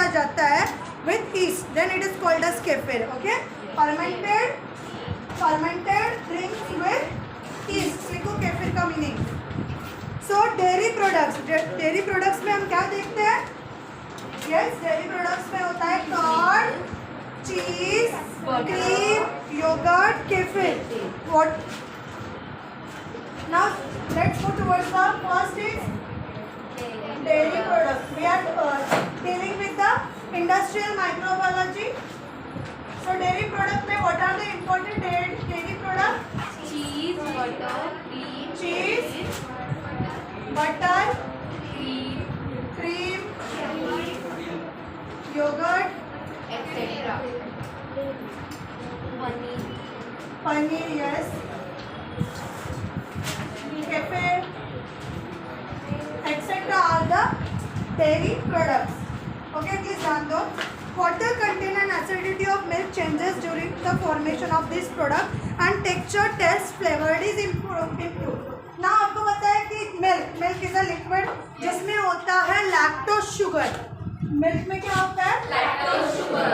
किया जाता है with yeast, then it is called as kefir. Okay, fermented drinks with yeast, देखो kefir का मीनिंग. सो डेयरी प्रोडक्ट्स में हम क्या देखते हैं? यस, डेयरी प्रोडक्ट्स में होता है curd, cheese, cream, yogurt, kefir. What now let's go towards the first is dairy products. We are dealing with the industrial microbiology. So dairy product में what are the important dairy products? cheese, butter, cream, Cheese, butter, cream, yogurt, etc. paneer, yes, kefir, etc. are the dairy products. Okay, please ध्यान दो. Water content and acidity of milk changes during the formation of this product and texture, taste, flavor is improved. Now आपको पता है कि milk is a liquid जिसमें होता है lactose sugar. Milk में क्या होता है? Lactose sugar.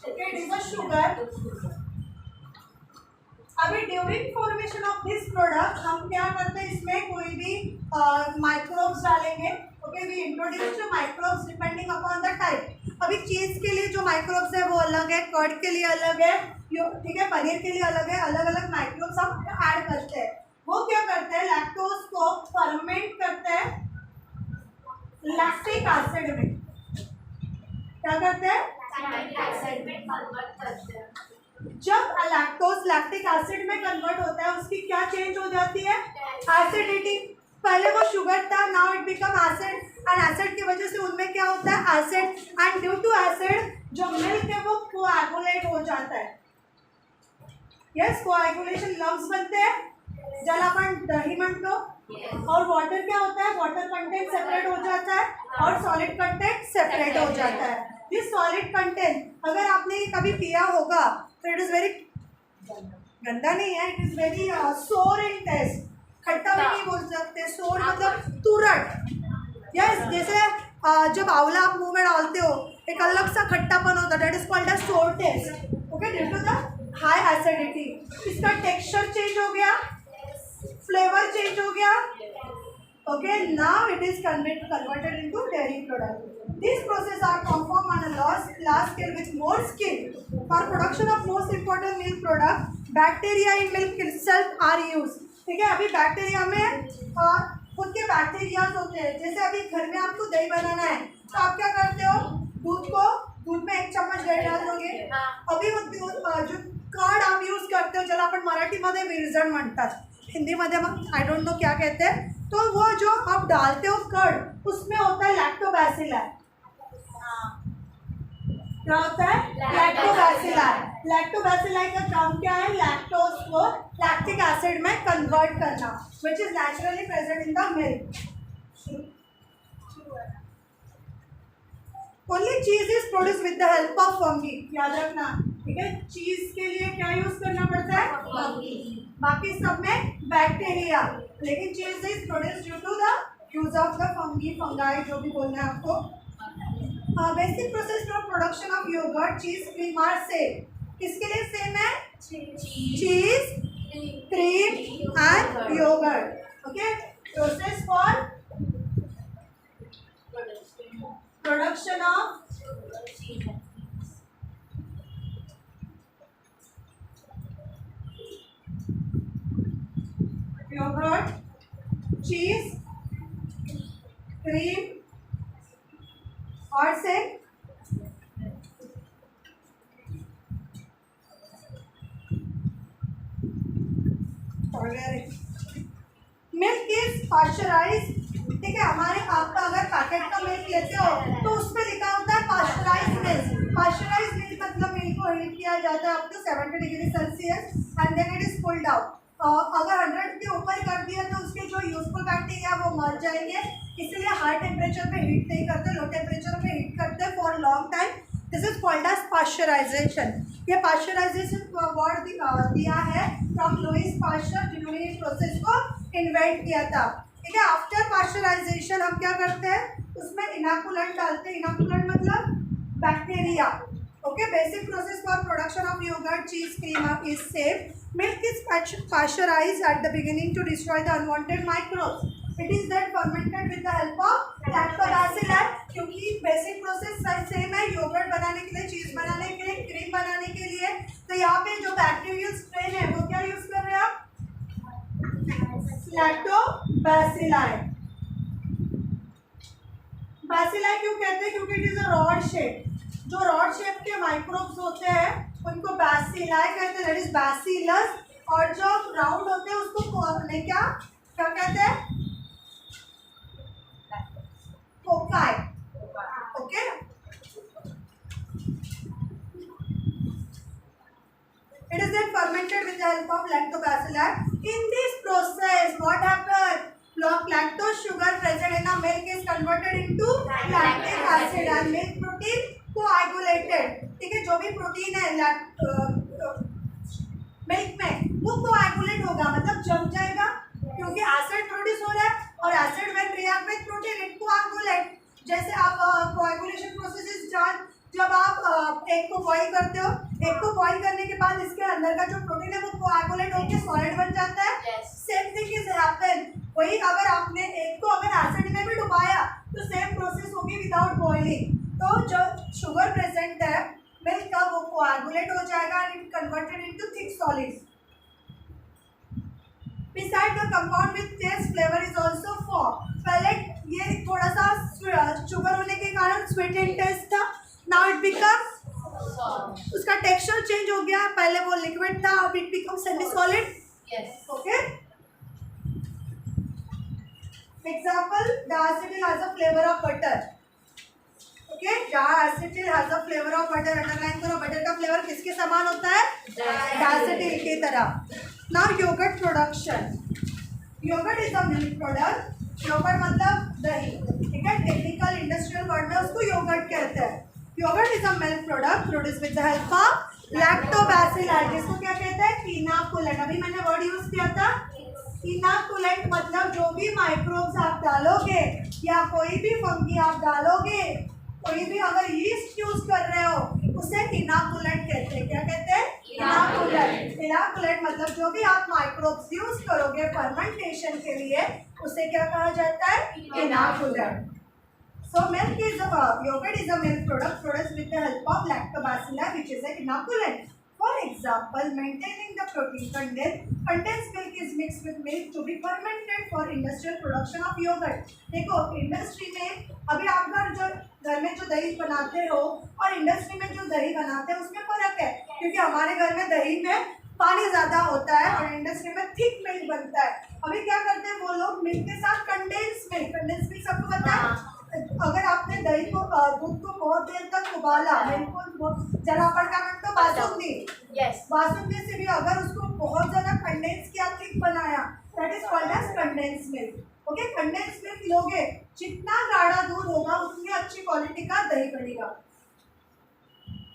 Okay, it is a sugar. अभी during formation of this product हम क्या करते हैं, इसमें कोई भी माइक्रोब्स डालेंगे. Okay, we introduce to microbes depending upon the type. अभी चीज़ के लिए जो माइक्रोब्स है वो अलग है, कर्ड के लिए अलग है, ठीक है, पनीर के लिए अलग है. अलग अलग माइक्रोब्स हम ऐड करते हैं. वो क्या करते हैं, लैक्टोज को फर्मेंट करते हैं लैक्टिक एसिड में. क्या करते हैं? जब लैक्टोज लैक्टिक एसिड में कन्वर्ट होता है उसकी क्या चेंज हो जाती है? एसिडिटी. पहले वो शुगर था, now it become acid, and acid की वजह से उनमें क्या होता है? Acid. And due to acid जो मिल्क है वो कोएगुलेट हो जाता है. यस, कोएगुलेशन लम्स बनते हैं, जलापन दही म्हणतो. और वाटर क्या होता है? वाटर कंटेंट सेपरेट हो जाता है और सॉलिड कंटेंट सेपरेट हो जाता है. दिस सॉलिड कंटेंट अगर आपने कभी पिया होगा तो इट इज़ वेरी गंदा नहीं है, इट इज़ वेरी सोर इन टेस्ट. खट्टा भी नहीं बोल सकते, सोर मतलब तुरट. यस, जैसे जब आंवला आप मुंह में डालते हो एक अलग सा खट्टापन होता है, that is called as sour taste. Okay, due to the high acidity. इसका टेक्सचर चेंज हो गया, फ्लेवर चेंज हो गया. Okay, now it is converted into dairy product. These processes are performed on a large scale with more skill. For production of most important milk product, bacteria in milk itself are used. ठीक है, अभी bacteria में खुद के bacterias होते हैं. जैसे अभी घर में आपको दही बनाना है तो आप क्या करते हो? दूध में 1 चम्मच दही डाल दोगे. अभी वो जो कर्ड आप यूज करते हो, ज्याला आपण मराठीमध्ये विरजण म्हणतात, हिंदीमध्ये मग आय डोंट नो क्या कहते हैं. तो वो जो आप डालते हो कर्ड, उसमें होता है लैक्टोबैसिलाई. क्या होता है? लैक्टोबैसिलाई. लैक्टोबैसिलाई का काम क्या है? लैक्टोज को लैक्टिक एसिड में कन्वर्ट करना, which is naturally present in the milk. Only cheese is produce with the help of fungi. याद रखना, ठीक है. चीज के लिए क्या यूज करना पड़ता है? फंगी. बाकी सब में बैक्टीरिया, लेकिन cheese is produce due to the use of the fungi, जो भी बोलना है आपको. Basic process for production of yogurt, cheese, cream are same. किसके लिए सेम है? Cheese, cream and yogurt. Okay, process for production of yogurt, cheese, cream और से मिल्क इज पाश्चराइज. ठीक है, हमारे आपका अगर पैकेट का मिल्क लेते हो तो उसमें लिखा होता है पाश्चराइज मिल्क. पाश्चराइज मिल्क मतलब मिल्क को हीट किया जाता है up to 70 degree Celsius and then it is pulled out. अगर 100 के ऊपर कर दिया तो उसके जो यूजफुल बैक्टीरिया वो मर जाएंगे. इसलिए हाई टेम्परेचर पे हीट नहीं करते, लो टेम्परेचर पे हीट करते for long time. This is called as pasteurisation. ये पाश्चराइजेशन वर्ड दिया है फ्रॉम लुइस पाश्चर, जिन्होंने इस प्रोसेस को इन्वेंट किया था. ठीक है। आफ्टर पास्चराइजेशन हम क्या करते हैं, उसमें इनोकुलेंट डालते हैं। इनोकुलेंट मतलब bacteria. Okay, basic process for production of yogurt, cheese, cream is same. Milk is pasteurized at the beginning to destroy the unwanted microbes. It is then fermented with the help of lactobacilli. क्योंकि basic process same है, yogurt बनाने के लिए, चीज बनाने के लिए, cream बनाने के लिए। तो यहाँ पे जो बैक्टीरियल स्ट्रेन है वो क्या यूज कर रहे हैं आप, लैक्टोबैसिलाई। बैसिलाई क्यों कहते हैं, क्योंकि it is a rod shape. जो रॉड शेप के माइक्रोब्स होते हैं उनको बैसिलाई कहते हैं, दैट इज बैसिलस। और जो राउंड होते हैं उसको क्या क्या कहते हैं, cocci. Okay, it is then fermented with the help of lactobacilli. In this process what happens, lactose sugar present in the milk is converted into lactic acid and milk protein coagulated. ठीक है, जो भी protein है milk में वो coagulate होगा, मतलब जम जाएगा, क्योंकि एसिड प्रोड्यूस हो रहा है और acid when react with protein it coagulate. जैसे आप कोएगुलेशन प्रोसेस इज डन, जब आप एग को बॉईल करते हो, एग को बॉईल करने के बाद इसके अंदर का जो प्रोटीन है वो कोएगुलेट होकर सॉलिड बन जाता है। सेम थिंग इज हैपन, वही अगर आपने एग को अगर एसिड में भी डुबाया तो सेम प्रोसेस होगी विदाउट बॉइलिंग। तो जो शुगर प्रेजेंट है मिल्क का वो कोएगुलेट हो जाएगा and it converted into thick solids. Beside the compound with taste flavor is also formed. पहले ये थोड़ा सा शुगर होने के कारण स्वीट इन टेस्ट था, नाउ इट बिकम, उसका टेक्सचर चेंज हो गया, पहले वो लिक्विड था अब it become semi solid. Okay, example, diacetyl has a flavour of butter. Okay, diacetyl has a flavour of butter, underline करो, बटर का फ्लेवर किसके समान होता है, डायसेटिल की तरह। Now yogurt production, yogurt is a milk product. Yogurt मतलब दही, ठीक है, टेक्निकल इंडस्ट्रियल वर्ड में उसको योगर्ट कहते हैं। Yogurt is a milk product produce with the help of lactobacilli, जिसको क्या कहते हैं, इनोकुलेंट। अभी मैंने वर्ड यूज किया था इनोकुलेंट, मतलब जो भी माइक्रोब्स आप डालोगे या कोई भी फंगी आप डालोगे, कोई भी अगर यीस्ट यूज कर रहे हो उसे इनोकुलेंट कहते हैं। क्या कहते हैं, इनोकुलेंट। इनोकुलेंट मतलब जो भी आप माइक्रोब्स यूज करोगे फर्मेंटेशन के लिए उसे क्या कहा जाता है, inoculant. So milk is yogurt is a milk product produced with the help of lactobacilli, which is an inoculant. For example, maintaining the protein content, condensed milk is mixed with milk to be fermented for industrial production of yogurt. देखो industry में अभी आप घर में जो दही बनाते हो और इंडस्ट्री में जो दही बनाते हैं उसमें फर्क है, क्योंकि हमारे घर में दही में पानी ज़्यादा होता है और इंडस्ट्री में थिक मिल्क बनता है। अभी क्या करते हैं वो लोग, मिल्क के साथ कंडेंस मिल्क सबको पता है। अगर आपने दही को दूध को बहुत देर तक उबाला, मिल्क को जला पड़ता है तो बासुंदी, बासुंदी से भी अगर उसको बहुत ज़्यादा कंडेंस किया, थिक बनाया, that is called as condense milk. Okay, condense milk लोगे, जितना गाढ़ा दूध होगा उतनी अच्छी क्वालिटी का दही बनेगा।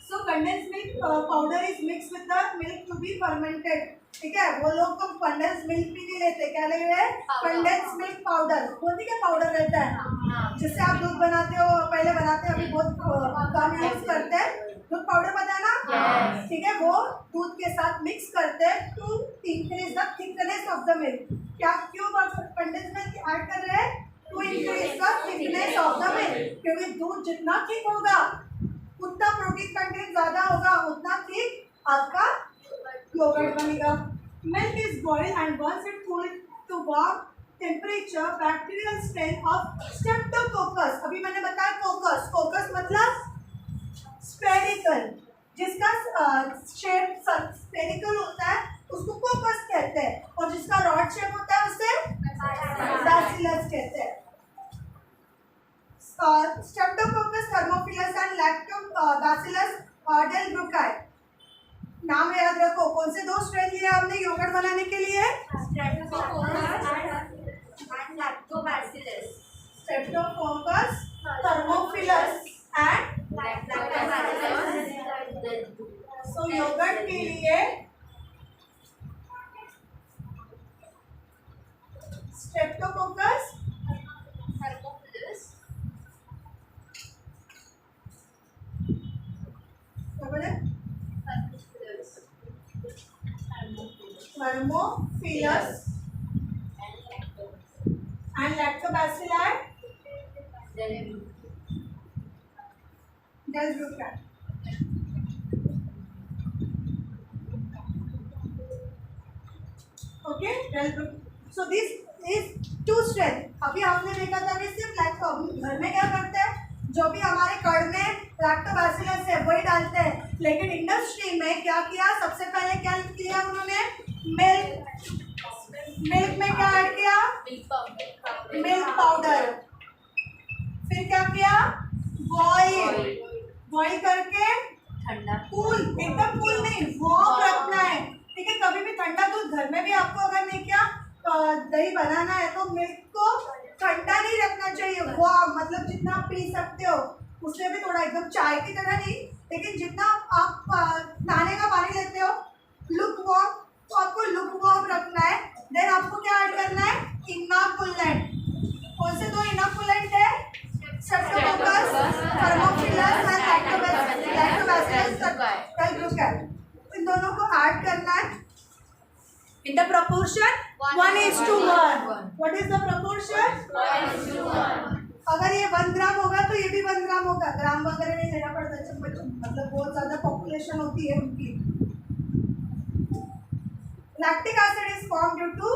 So condensed milk powder is mixed with the milk to be fermented. ठीक है, वो लोग तो कंडेंस मिल्क भी नहीं लेते, क्या ले रहे हैं, कंडेंस मिल्क पाउडर। बोलती क्या पाउडर रहता है जिससे आप दूध बनाते हो, पहले बनाते हैं, अभी बहुत कम यूज करते हैं। दूध पाउडर पता है ना, ठीक है, वो दूध के साथ मिक्स करते हैं to increase the thickness of the milk. क्या क्यों कंडेंस मिल्क ऐड कर रहे हैं, to increase the thickness of the milk, क्योंकि दूध जितना थिक होगा उतना प्रोटीन कंटेंट ज़्यादा होगा, उतना थिक आपका योगर्ट बनेगा। Milk is boiled and once it cooled to warm temperature, bacterial strain of Streptococcus, अभी मैंने बताया कोकस, कोकस मतलब स्फेरिकल, जिसका शेप स्फेरिकल होता है उसको कोकस कहते हैं, और जिसका रॉड शेप होता है उसे बैसिलस कहते हैं। Streptococcus thermophilus and Lactobacillus delbrueckii, नाम याद रखो। कौन से दो स्ट्रेन लिए हमने योगर्ट बनाने के लिए, Streptococcus thermophilus and so yogurt के लिए Streptococcus thermophilus and lactobacilli delbrucat. Okay, so this is two strength. अभी आपने देखा था कि सिर्फ लैक्टो, घर में क्या करते हैं, जो भी हमारे कड़ में लैक्टोबैसिलस है वही डालते हैं, लेकिन इंडस्ट्री में क्या किया, सबसे पहले क्या किया उन्होंने, मिल्क में क्या ऐड किया, मिल्क पाउडर, फिर क्या किया, बॉईल करके ठंडा कूल, एकदम कूल नहीं, वार्म रखना है, ठीक है। कभी भी ठंडा दूध घर में भी आपको अगर नहीं किया दही बनाना है तो मिल्क को ठंडा नहीं रखना चाहिए, वार्म, मतलब जितना आप पी सकते हो उससे भी थोड़ा, एकदम चाय की तरह नहीं, लेकिन जितना आप नहाने का पानी लेते हो लुक वार्म, तो आपको लुक वार्म रखना है। देन आपको क्या ऐड करना है, इनाकुलेंट। कौन से दो इनाकुलेंट है, Streptococcus, thermophilus and Lactobacillus delbrueckii. इन दोनों को ऐड करना है in the proportion 1:1. What is the proportion? 1:1. अगर ये 1 ग्राम होगा तो ये भी 1 ग्राम होगा, ग्राम वगैरह नहीं लेना पड़ता, मतलब बहुत ज़्यादा पॉपुलेशन होती है उनकी। Lactic acid is formed due to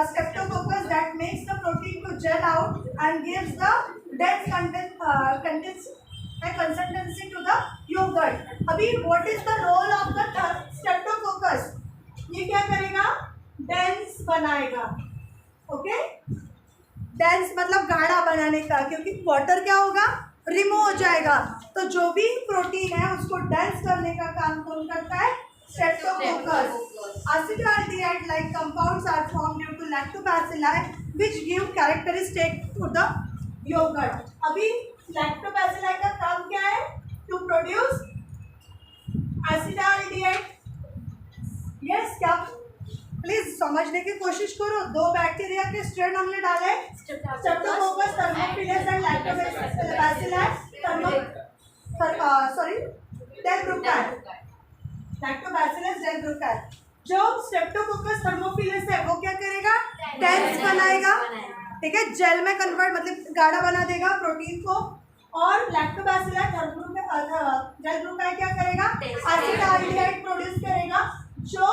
streptococcus that makes the protein to gel out and gives the dense consistency to the yogurt. अभी what is the role of the streptococcus? ये क्या करेगा, डेंस बनाएगा, okay, dense मतलब गाढ़ा बनाने का, क्योंकि वाटर क्या होगा, रिमूव हो जाएगा, तो जो भी प्रोटीन है उसको डेंस करने का काम कौन करता है, Streptococcus. Acetaldehyde like compounds are formed due to lactobacilli which give characteristic to the yogurt. अभी lactobacilli का काम क्या है, to produce acetaldehyde। यस, क्या प्लीज समझने की कोशिश करो, दो बैक्टीरिया के स्ट्रेन हमने डाले, Streptococcus, thermophilus and Lactobacillus delbrueckii, Lactobacillus delbrueckii. जो स्ट्रेप्टोकोकस थर्मोफिलस है वो क्या करेगा, डेंस बनाएगा, ठीक है, जेल में कन्वर्ट, मतलब गाढ़ा बना देगा प्रोटीन को, और लैक्टोबैसिलस डेल्ब्रुकैट क्या करेगा, एसिटाल्डिहाइड प्रोड्यूस करेगा, जो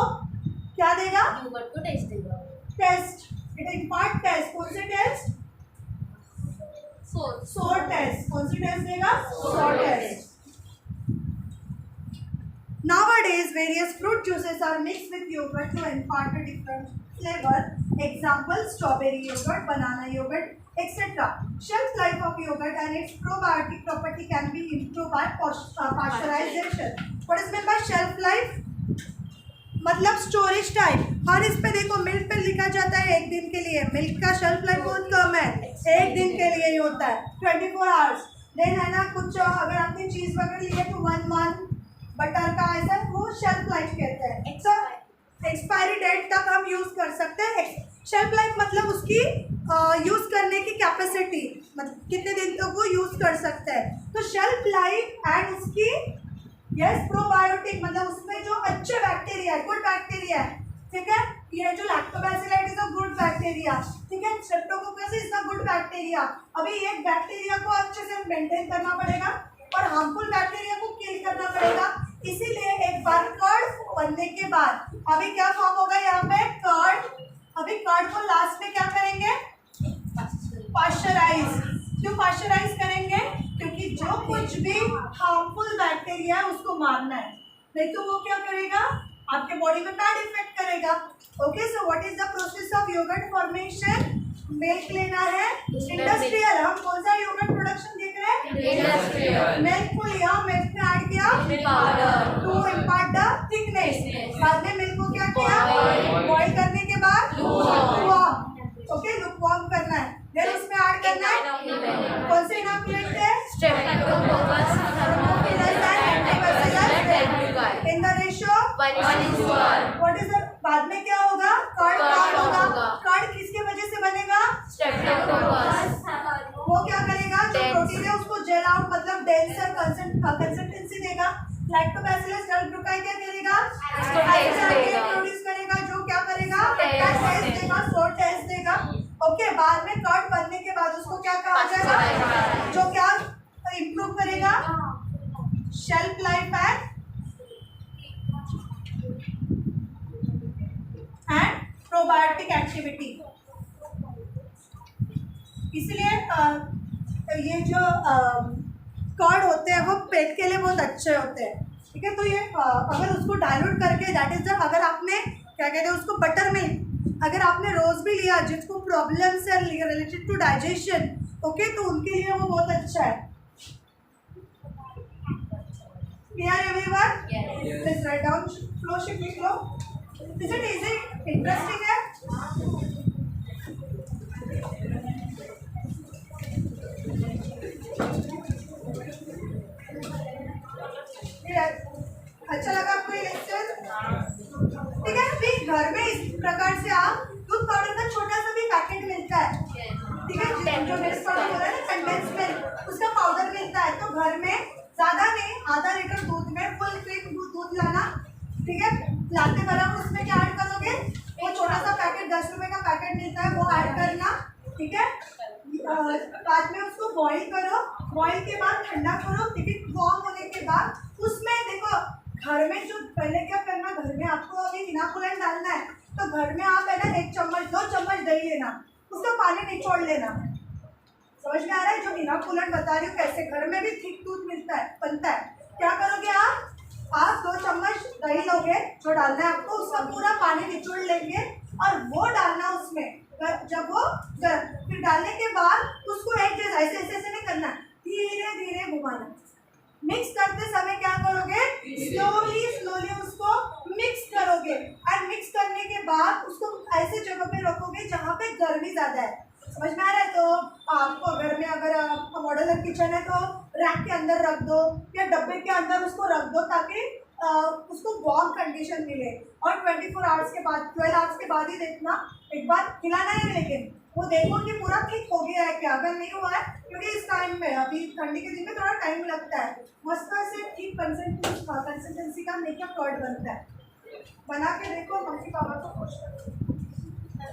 क्या देगा, योगर्ट को टेस्ट देगा, टेस्ट, इट इम्पार्ट टेस्ट, कौन से टेस्ट, सोर टेस्ट, कौन सी टेस्ट देगा, सोर test. Nowadays, various fruit juices are mixed with yogurt to impart a different flavor. Example: strawberry yogurt, banana yogurt, etc. Shelf life of yogurt and its probiotic property can be improved by pasteurization. What is meant by shelf life? मतलब storage time. हर इस पे देखो milk पे लिखा जाता है 1 दिन के लिए, मिल्क का शेल्फ लाइफ बहुत कम है, 1 दिन के लिए ही होता है, 24 आवर्स। देन है ना, कुछ अगर आपने चीज़ वगैरह ली है तो 1 मंथ, बटर का ऐसा वो शेल्फ लाइफ कहते हैं। तो एक्सपायरी डेट तक हम यूज़ कर सकते हैं। शेल्फ लाइफ मतलब उसकी यूज़ करने की कैपेसिटी, मतलब कितने दिन तक वो यूज़ कर सकते हैं। तो शेल्फ लाइफ एंड उसकी प्रोबायोटिक, मतलब उसमें जो अच्छे बैक्टीरिया है, गुड बैक्टीरिया है, ठीक है, ये जो lactobacillus is a good bacteria, ठीक है, Streptococcus is a good bacteria. अभी एक बैक्टीरिया को अच्छे से मेंटेन करना पड़ेगा और हार्मफुल बैक्टीरिया को किल करना पड़ेगा। इसीलिए एक बार कर्ड बनने के बाद अभी क्या फॉर्म होगा यहाँ पे, कर्ड। अभी कर्ड को लास्ट में क्या करेंगे, पाश्चराइज। क्यों पाश्चराइज करेंगे, क्योंकि जो कुछ भी हार्मफुल बैक्टीरिया है उसको मारना है, नहीं तो वो क्या करेगा, आपके बॉडी में बैड इफेक्ट करेगा। Okay, so what is the process of yogurt formation, milk लेना है, इंडस्ट्रियल, हम कौन सा योगर्ट प्रोडक्शन देख रहे हैं, इंडस्ट्रियल। मिल्क को लिया, मिल्क में ऐड किया powder to impart the thickness, बाद में मिल्क को क्या किया, बॉईल करने के बाद लुकवार्म, ओके, लुकवार्म करना है। देन उसमें ऐड करना है कौन से इनॉक्यूलेंट है, Streptococcus, thermophilus and Lactobacillus delbrueckii in the ratio 1:1। What is the, बाद में क्या होगा, कर्ड फॉर्म होगा। कर्ड किसके वजह से बनेगा, स्ट्रेप्टोकोकस, वो क्या करेगा, जो प्रोटीन है उसको जेल आउट, मतलब डेंसर कंसिस्टेंसी देगा। लैक्टोबैसिलस डेल्ब्रुकैट क्या करेगा, इसको टेस्ट देगा, प्रोड्यूस करेगा, जो क्या करेगा, टेस्ट बाद में कर्ड बनने के बाद उसको क्या कहा जाएगा, जो क्या इम्प्रूव करेगा shelf life and probiotic activity. इसलिए ये जो कर्ड होते हैं वो पेट के लिए बहुत अच्छे होते हैं, ठीक है। तो ये अगर उसको डाइल्यूट करके दैट इज द, अगर आपने क्या कहते हैं उसको बटर मिल्क अगर आपने रोज भी लिया जिसको प्रॉब्लम्स है रिलेटेड टू डाइजेशन, ओके, तो उनके लिए वो बहुत अच्छा है। Clear everyone? Yes. Let's write down. Flow, shift, flow. Is it easy? Interesting है? अच्छा लगा आपको ये लेक्चर? ठीक है। अभी घर में इस प्रकार से आप दूध पाउडर का छोटा सा भी पैकेट मिलता है, ठीक है, जो मेरे पास बोला है ना कंडेंस मिल्क, उसका पाउडर मिलता है। तो घर में ज़्यादा नहीं, आधा लीटर दूध में फुल क्रीम दूध लाना, ठीक है। लाते बराबर उसमें क्या ऐड करोगे, वो छोटा सा पैकेट 10 रुपए का पैकेट मिलता है वो ऐड करना, ठीक है। बाद में उसको बॉईल करो, बॉईल के बाद ठंडा करो, ठीक है। वार्म होने के बाद उसमें देखो घर में जो पहले क्या करना, घर में आपको अभी इनाकुलेंट डालना है तो घर में आप है ना 1 चम्मच 2 चम्मच दही लेना, उसका पानी निचोड़ लेना। समझ में आ रहा है? जो इनाकुलेंट बता रही हूँ कैसे घर में भी थिक दूध मिलता है, बनता है। क्या करोगे आप 2 चम्मच दही लोगे जो डालना है आपको, उसका पूरा पानी निचोड़ लेंगे और वो डालना उसमें। जब वो फिर डालने के बाद उसको एक जैसे ऐसे ऐसे ऐसे नहीं करना, धीरे धीरे घुमाना। मिक्स करते समय क्या करोगे, स्लोली स्लोली उसको मिक्स करोगे और मिक्स करने के बाद उसको ऐसे जगह पे रखोगे जहाँ पे गर्मी ज़्यादा है। समझ में आ रहा है? तो आपको घर में अगर मॉड्यूलर किचन है तो रैक के अंदर रख दो या डब्बे के अंदर उसको रख दो ताकि उसको वार्म कंडीशन मिले। और 24 आवर्स के बाद 12 आवर्स के बाद ही देखना, एक बार खिलाना है लेकिन वो देखो कि पूरा ठीक हो गया है क्या। अगर नहीं हुआ है, क्योंकि इस टाइम में अभी ठंडी के दिन में थोड़ा टाइम लगता है, मस्त से ठीक कंसिस्टेंसी का मेकअप कर्ड बनता है। बना के देखो, मम्मी पापा को खुश करो। मैं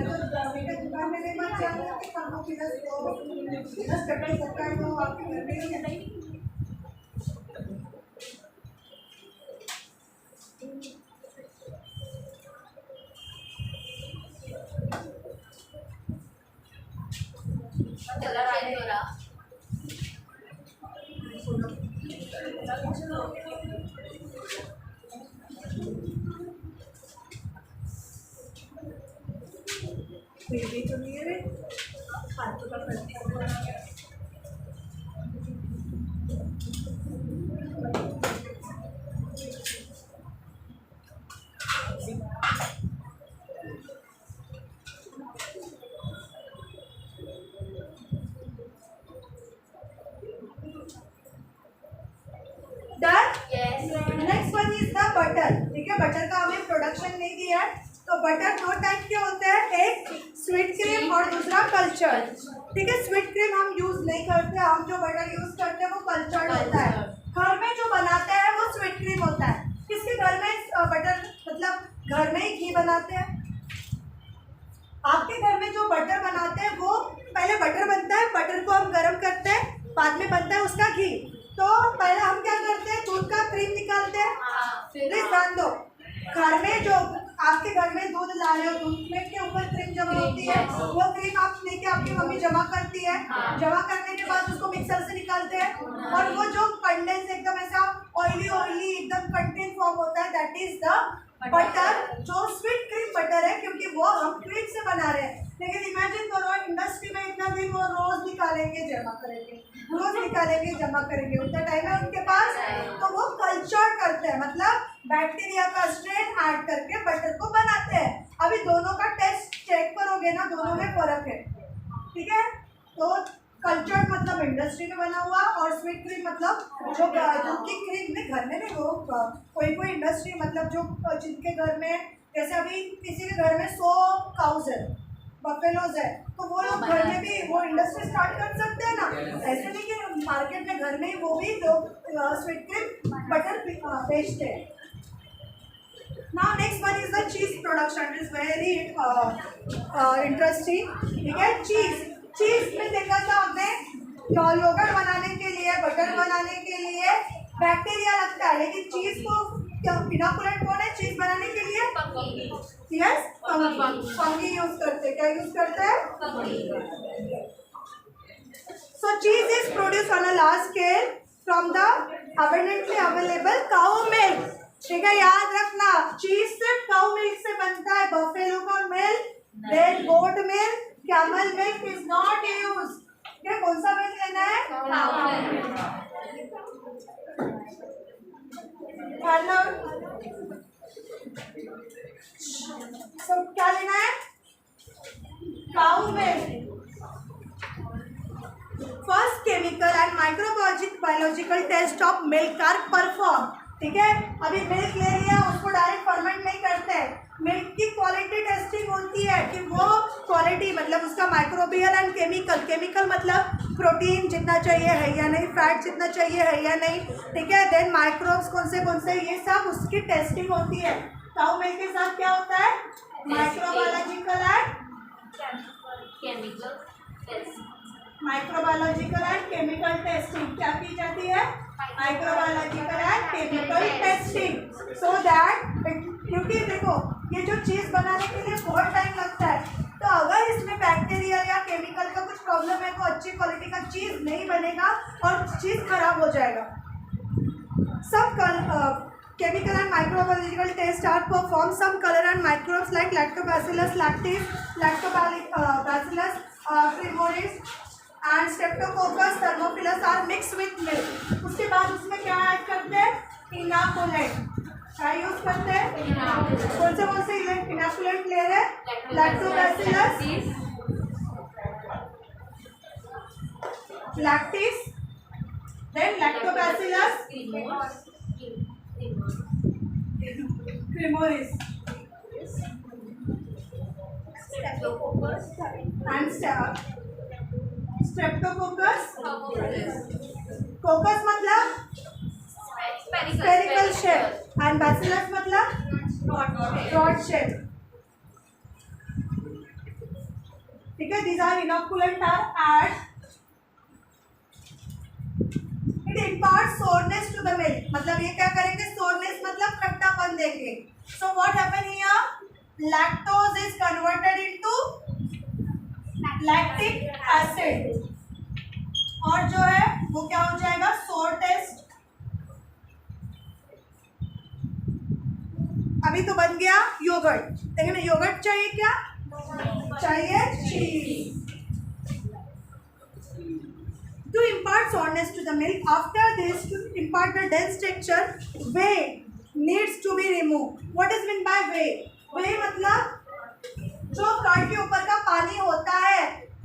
तो मेरे दुकान में नहीं बच जाऊँगा कि खाना पीना तो सकता है तो आपके घर में ही नहीं। कलर चेंज हो रहा। बेबी तो नहीं है रे, हाथों का करती है। Next one is the butter, ठीक है। बटर का हमें प्रोडक्शन नहीं दिया है, तो बटर 2 टाइप के होते हैं, एक स्वीट क्रीम और दूसरा कल्चर, ठीक है। स्वीट क्रीम हम यूज नहीं करते, हम जो बटर यूज करते हैं वो कल्चर्ड होता है। घर में जो बनाते हैं वो स्वीट क्रीम होता है। किसके घर में बटर, मतलब घर में ही घी बनाते हैं। आपके घर में जो बटर बनाते हैं वो पहले बटर बनता है, बटर को हम गर्म करते हैं, बाद में बनता है उसका घी। तो पहले हम क्या करते हैं, दूध का क्रीम निकालते हैं। प्लीज ध्यान दो, घर में जो आपके घर में दूध ला रहे हो, दूध में के ऊपर क्रीम जमा होती है, वो क्रीम आप लेके आपकी मम्मी जमा करती है। जमा करने के बाद उसको मिक्सर से निकालते हैं और वो जो कंडेंस एकदम ऐसा ऑयली एकदम कंटेंट फॉर्म होता है, दैट इज द बटर, जो स्वीट क्रीम बटर है, क्योंकि वो हम क्रीम से बना रहे हैं। लेकिन इमेजिन करो इंडस्ट्री में इतना दिन वो रोज निकालेंगे जमा करेंगे, रोज निकालेंगे जमा करेंगे, उतना टाइम है उनके पास, तो वो कल्चर करते हैं, मतलब बैक्टीरिया का स्ट्रेन ऐड करके बटर को बनाते हैं। अभी दोनों का टेस्ट चेक करोगे ना, दोनों में फर्क है, ठीक है। तो कल्चर्ड मतलब इंडस्ट्री में बना हुआ और स्वीट क्रीम मतलब जो दूध की क्रीम में घर में नहीं, वो कोई इंडस्ट्री मतलब जो जिनके घर में, जैसे अभी किसी के घर में 100 काउज है, बफेलोज है, तो वो लोग घर में भी वो इंडस्ट्री स्टार्ट कर सकते हैं ना। ऐसे नहीं कि मार्केट में घर में ही वो भी लोग स्वीट क्रीम बटर बेचते हैं। Now next one is the cheese production, it is very interesting. ठीक है, चीज में देखा था हमने, योगर्ट बनाने के लिए, बटर बनाने के लिए बैक्टीरिया लगता है, लेकिन चीज को इनोकुलेंट कौन है चीज बनाने के लिए? यस, फंगी यूज करते हैं। क्या यूज करते हैं? सो चीज is produce on a large scale from the abundantly available cow milk. ठीक है, याद रखना, चीज सिर्फ काउ मिल्क से बनता है, बफेलो का milk, then goat milk, camel milk is not use. ठीक, कौन सा मिल्क लेना है? So, क्या लेना है? Cow milk. First chemical and microbiological test of milk are perform. ठीक है, अभी मिल्क ले लिया, उसको डायरेक्ट फर्मेंट नहीं करते, मिल्क की क्वालिटी टेस्टिंग होती है कि वो क्वालिटी मतलब उसका माइक्रोबियल एंड केमिकल मतलब प्रोटीन जितना चाहिए है या नहीं, फैट जितना चाहिए है या नहीं। ठीक है, देन माइक्रोब्स कौन से ये सब उसकी टेस्टिंग होती है। काउ मिल्क के साथ क्या होता है? माइक्रोबायोलॉजिकल एंड केमिकल टेस्टिंग क्या की जाती है? Microbiological and chemical testing, so that, क्योंकि देखो ये जो चीज़ बनाने के लिए बहुत टाइम लगता है, तो अगर इसमें बैक्टीरिया या केमिकल का कुछ प्रॉब्लम है तो अच्छी क्वालिटी का चीज़ नहीं बनेगा और चीज़ खराब हो जाएगा। सब chemical and microbiological tests are performed. Some color and microbes like lactobacillus lactis, lactobacillus pylori and streptococcus thermophilus are mixed with milk. उसके बाद उसमें क्या ऐड करते हैं? इनाकुलेंट। क्या यूज करते हैं? कौन से इनाकुलेंट ले रहे हैं? Lactobacillus lactis, then Lactobacillus Cremoris and Streptococcus coccus मतलब spherical shape and bacillus मतलब rod shape। ठीक है, these are inoculant are add, it imparts sourness to the milk, मतलब ये क्या करेंगे? sourness मतलब खट्टापन देंगे। So what happen here? Lactose is converted into lactic acid और जो है वो क्या हो जाएगा? sour taste। अभी तो बन गया योगर्ट, लेकिन योगर्ट चाहिए क्या? चाहिए चीज। To impart sourness to the milk, after this to impart the dense texture, whey needs to be removed. What is meant by whey? Whey मतलब जो कर्ड के ऊपर का पानी होता है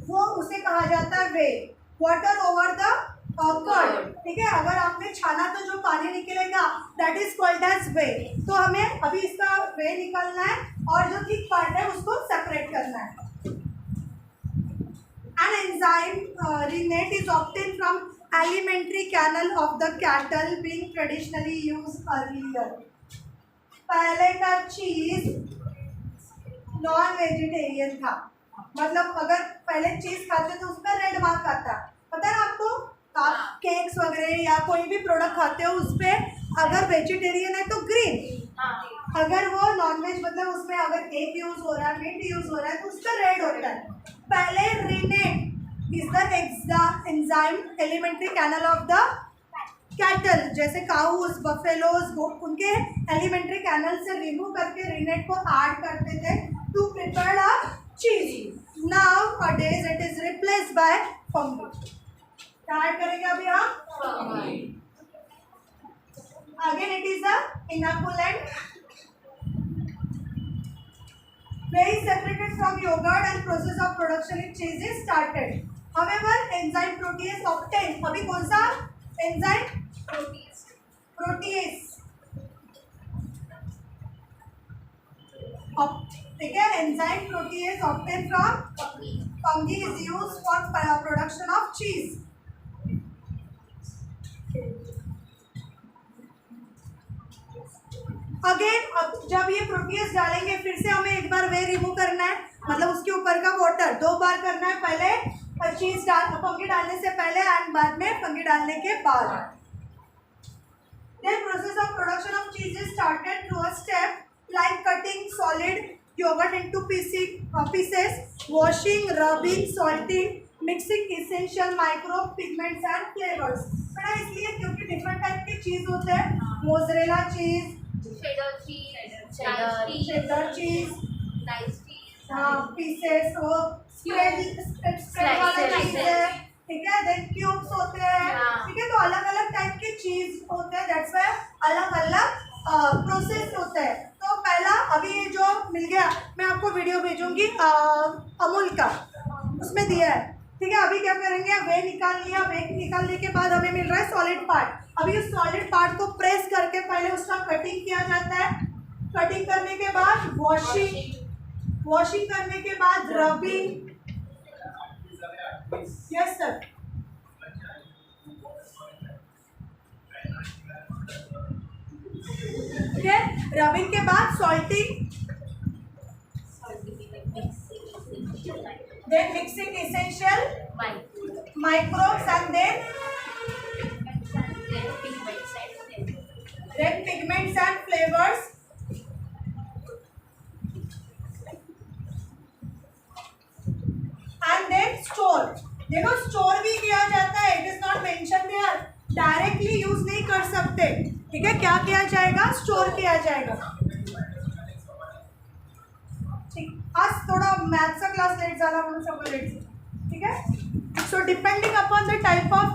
वो उसे कहा जाता है whey, water over the curd. ठीक है, अगर आपने छाना तो जो पानी निकलेगा that is called as whey। तो हमें अभी इसका whey निकालना है और जो थिक पार्ट है उसको सेपरेट करना है। An enzyme rennet is obtained from alimentary canal of the cattle being traditionally used earlier. पहले का चीज नॉन वेजिटेरियन था, मतलब अगर पहले चीज खाते तो उसमें रेड मार्क आता, पता है ना आपको? आप केक्स वगैरह या कोई भी प्रोडक्ट खाते हो उस पर अगर वेजिटेरियन है तो ग्रीन, अगर वो नॉनवेज मतलब उसमें अगर एग यूज हो रहा है, मीट यूज हो रहा है तो उस पर रेड होता है। पहले rennet is the enzyme alimentary canal of the cattle, जैसे काउस, बफेलोज, उनके एलिमेंट्री कैनल से रिमूव करके रिनेट को ऐड करते थे to prepare a cheese. Nowadays it is replaced by fungi. क्या ऐड करेंगे अभी हम? Again it is a inoculant. Whey is separated from yogurt and process of production in cheese is started. However, enzyme protease obtained. अभी कौन सा enzyme? Protease. ठीक है, enzyme protease obtained from fungi is used for production of cheese. Again अब जब ये proteases डालेंगे फिर से हमें एक बार वे रिमूव करना है, मतलब उसके ऊपर का वाटर 2 बार करना है, पहले चीज फंगी डालने से पहले एंड बाद में फंगी डालने के बाद। Then process of production of cheese is started through a step like cutting solid yogurt into pieces, washing, rubbing, salting, mixing essential micro pigments and flavors। बड़ा इसलिए क्योंकि डिफरेंट टाइप के चीज होते हैं, मोज़रेला चीज, चेडर चीज, हाँ पीसेस, वो स्प्रेड वाला चीज है, ठीक है, देन क्यूब्स होते हैं, ठीक है, तो अलग अलग टाइप के चीज होते हैं, दैट्स व्हाई अलग अलग प्रोसेस होता है। तो पहला अभी ये जो मिल गया, मैं आपको वीडियो भेजूंगी अमूल का, उसमें दिया है, ठीक है। अभी क्या करेंगे, वे निकाल लिया, वे निकालने के बाद हमें मिल रहा है सॉलिड पार्ट। अभी उस सॉलिड पार्ट को प्रेस करके पहले उसका कटिंग किया जाता है, कटिंग करने के बाद वॉशिंग करने के बाद रबिंग, यस सर, ठीक है, रबिंग के बाद salting, then mixing essential microbes and then pigments and flavors, and then store। देखो स्टोर भी किया जाता है, it is not mention there, directly use नहीं कर सकते, ठीक है, क्या किया जाएगा, स्टोर किया जाएगा। आज थोड़ा मॅथ्सचा क्लास लेट झाला म्हणून सगळं लेट, ठीक आहे। So depending upon the type of